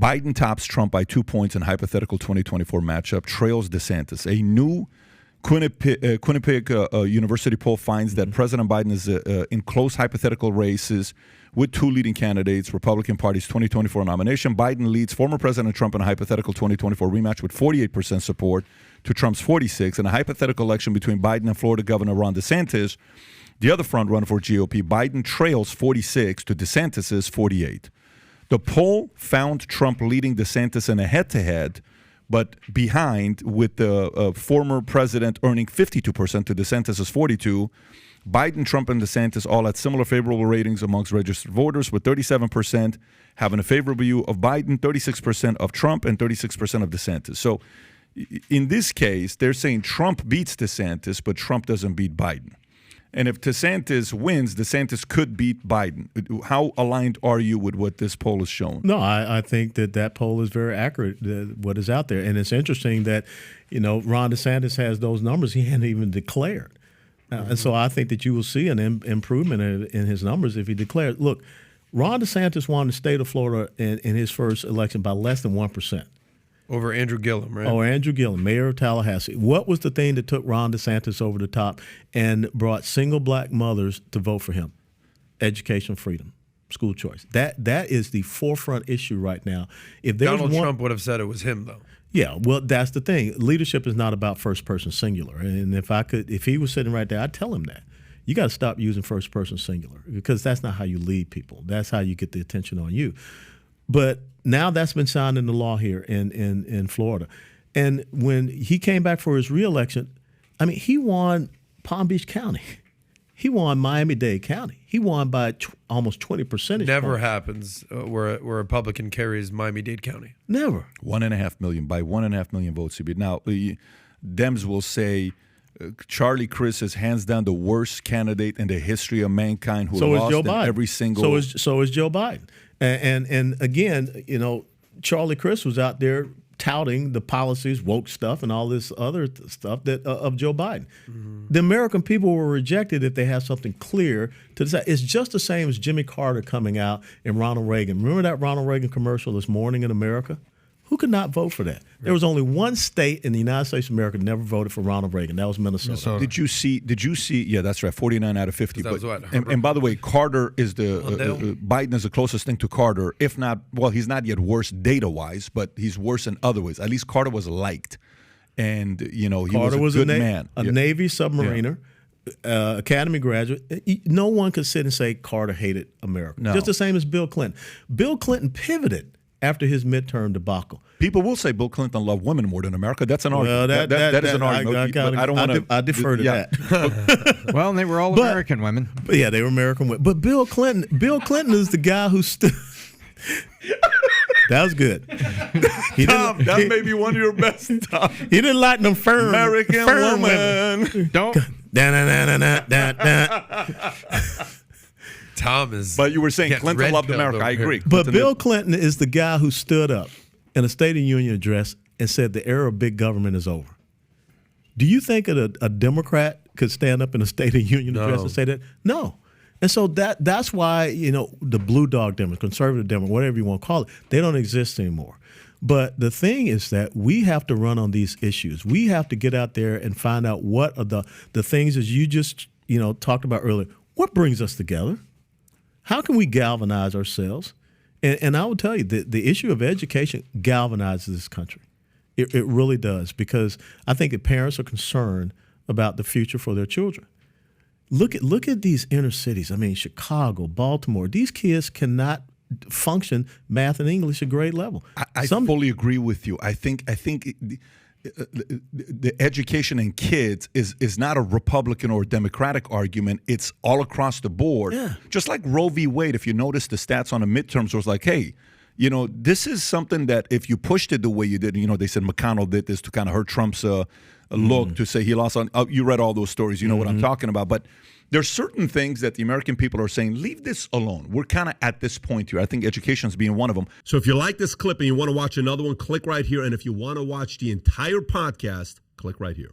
Biden tops Trump by 2 points in hypothetical 2024 matchup, trails DeSantis. A new Quinnipiac University poll finds that President Biden is in close hypothetical races with two leading candidates, Republican Party's 2024 nomination. Biden leads former President Trump in a hypothetical 2024 rematch with 48% support to Trump's 46%. In a hypothetical election between Biden and Florida Governor Ron DeSantis, the other frontrunner for GOP, Biden trails 46 to DeSantis' 48. The poll found Trump leading DeSantis in a head-to-head, but behind, with the former president earning 52% to DeSantis' 42%. Biden, Trump, and DeSantis all had similar favorable ratings amongst registered voters, with 37% having a favorable view of Biden, 36% of Trump, and 36% of DeSantis. So in this case, they're saying Trump beats DeSantis, but Trump doesn't beat Biden. And if DeSantis wins, DeSantis could beat Biden. How aligned are you with what this poll has shown? No, I think that poll is very accurate, what is out there. And it's interesting that, Ron DeSantis has those numbers he hadn't even declared. And so I think that you will see an improvement in his numbers if he declares. Look, Ron DeSantis won the state of Florida in his first election by less than 1%. Over Andrew Gillum, right? Oh, Andrew Gillum, mayor of Tallahassee. What was the thing that took Ron DeSantis over the top and brought single black mothers to vote for him? Education freedom, school choice. That is the forefront issue right now. If Donald Trump would have said it was him, though. Yeah, well, that's the thing. Leadership is not about first person singular. And if he was sitting right there, I'd tell him that. You got to stop using first person singular, because that's not how you lead people. That's how you get the attention on you. But now that's been signed into law here in Florida. And when he came back for his reelection, he won Palm Beach County. He won Miami-Dade County. He won by almost 20 percentage Never points. happens where a Republican carries Miami-Dade County. Never. 1.5 million, by 1.5 million votes. Now, Dems will say Charlie Crist is hands down the worst candidate in the history of mankind who lost in every single. So is Joe Biden. And again, Charlie Crist was out there touting the policies, woke stuff, and all this other stuff of Joe Biden. Mm-hmm. The American people were rejected if they had something clear to decide. It's just the same as Jimmy Carter coming out and Ronald Reagan. Remember that Ronald Reagan commercial, This Morning in America? Who could not vote for that? There was only one state in the United States of America that never voted for Ronald Reagan. That was Minnesota. Did you see? Yeah, that's right. 49 out of 50. That was what? And by the way, Carter is Biden is the closest thing to Carter. If not, well, he's not yet worse data-wise, but he's worse in other ways. At least Carter was liked, and he Carter was a good man. A Navy submariner. Yeah. Academy graduate. No one could sit and say Carter hated America. No. Just the same as Bill Clinton. Bill Clinton pivoted after his midterm debacle. People will say Bill Clinton loved women more than America. That's an argument. That is an argument. I defer to that. Well, they were all American women. Yeah, they were American women. But Bill Clinton is the guy who stood. That was good. Tom, that may be one of your best. Tom. He didn't like them firm American women. Don't. Tom is. But you were saying Clinton loved America. I agree. But Bill Clinton is the guy who stood up in a State of the Union address and said the era of big government is over. Do you think a Democrat could stand up in a State of the Union address and say that? No. And so that's why, the blue dog Democrat, conservative Democrat, whatever you want to call it, they don't exist anymore. But the thing is that we have to run on these issues. We have to get out there and find out what are the things, as you just talked about earlier, what brings us together? How can we galvanize ourselves? And I will tell you, the issue of education galvanizes this country. It really does, because I think that parents are concerned about the future for their children. Look at these inner cities. Chicago, Baltimore. These kids cannot function math and English at grade level. I fully agree with you. I think the education in kids is not a Republican or Democratic argument. It's all across the board. Yeah. Just like Roe v. Wade, if you notice the stats on the midterms was like, hey, this is something that if you pushed it the way you did, they said McConnell did this to kind of hurt Trump's look, to say he lost on. You read all those stories. You know what I'm talking about. But there's certain things that the American people are saying, leave this alone. We're kind of at this point here. I think education's being one of them. So if you like this clip and you want to watch another one, click right here. And if you want to watch the entire podcast, click right here.